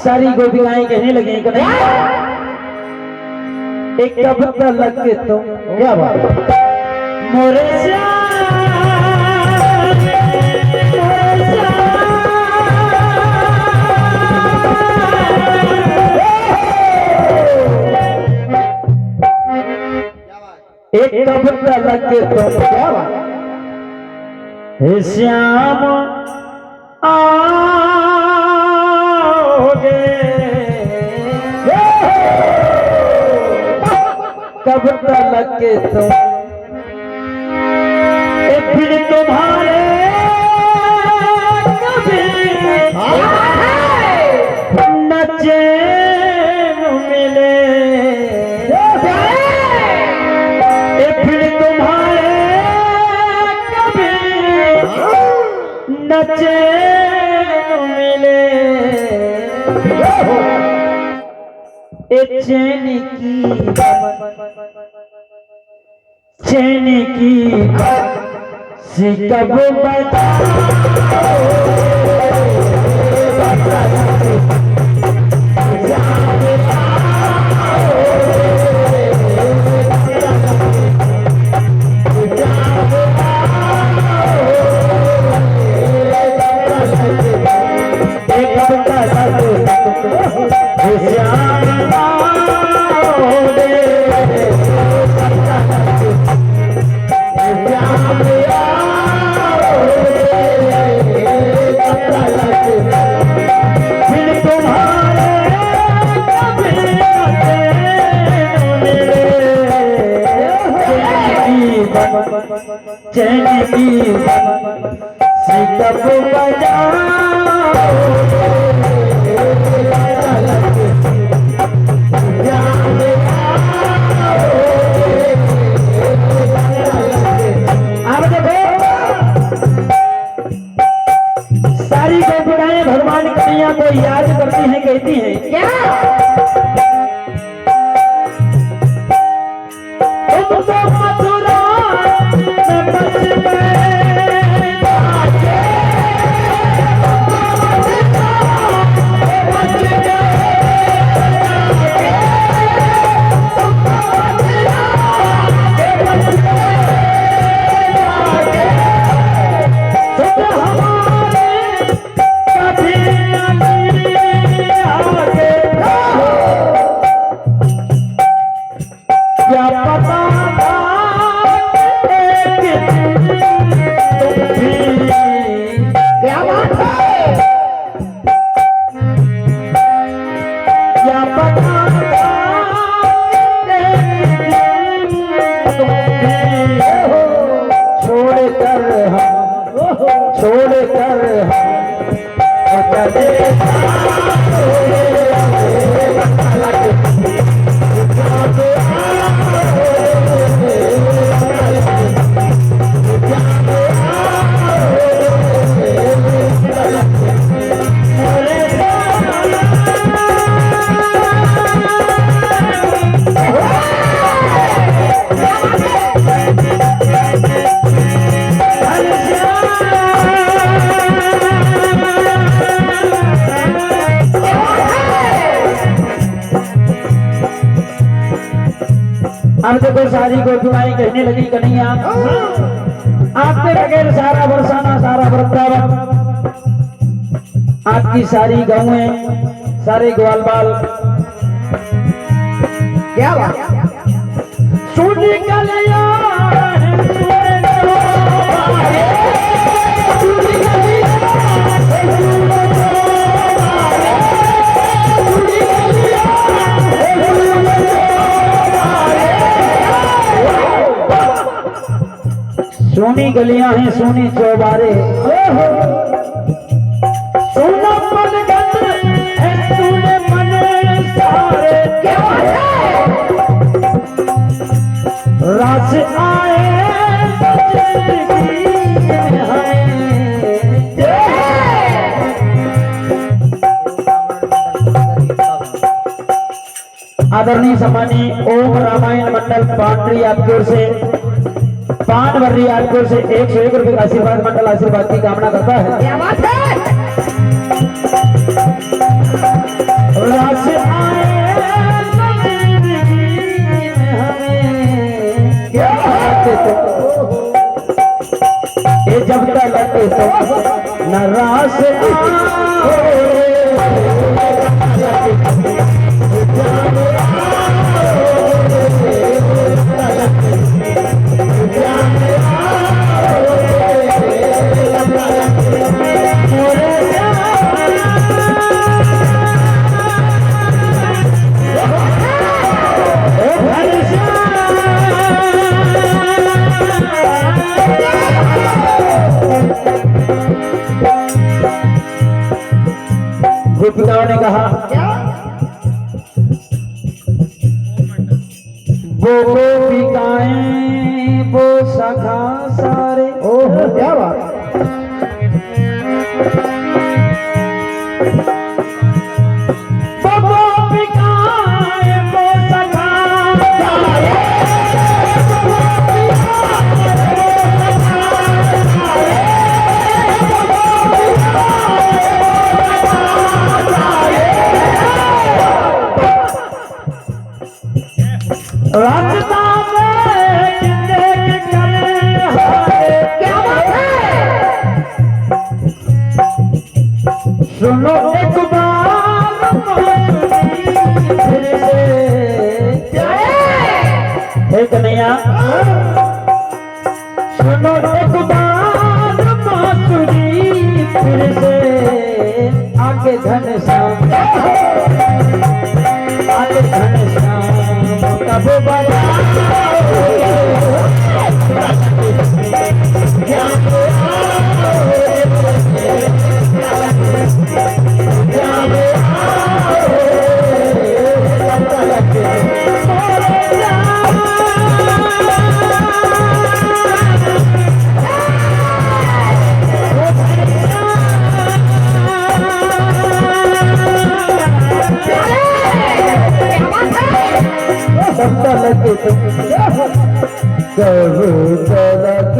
सारी गोपिकाएं कहने लगी कन्हैया एक कविता लग के तो क्या बात मोरे एक कविता लग के तो क्या बात हे श्याम आओगे कविता लग के तो फिर तुम्हारे कभी नचे मिले फिर तुम्हारे कभी नचे मिले चैन की से कब चैन की से कब सारी गोपिकाएं भगवान कन्हैया को याद करती हैं कहती हैं क्या अब देखो सारी गोपिकाएं कहने लगी कन्हैया आपके बगैर सारा बरसाना सारा वृंदावन आपकी सारी गाँवें सारे ग्वाल बाल क्या बात सुनी कन्हैया सोनी गलियां हैं सोनी चौबारे सोना पल है तूने मन सारे रास आए आदरणीय सम्मानीय ओम रामायण मंडल पांडरी आपकी ओर से पान वर्री आपको से 101 रुपए का आशीर्वाद मंडल आशीर्वाद की कामना करता है। क्या बात है। न रास गोपिकाओं ने कहा वो गोपिकाएं वो सखा सारे। ओह क्या बात। वो गोपिकाएं वो सखा सारे। रास्ता में कितने करे क्या बात है। सुनो एक बार फिर से हे कन्हैया सुनो एक बार बांसुरी फिर से आगे घनश्याम आगे घनश्याम कब बजा कब तलक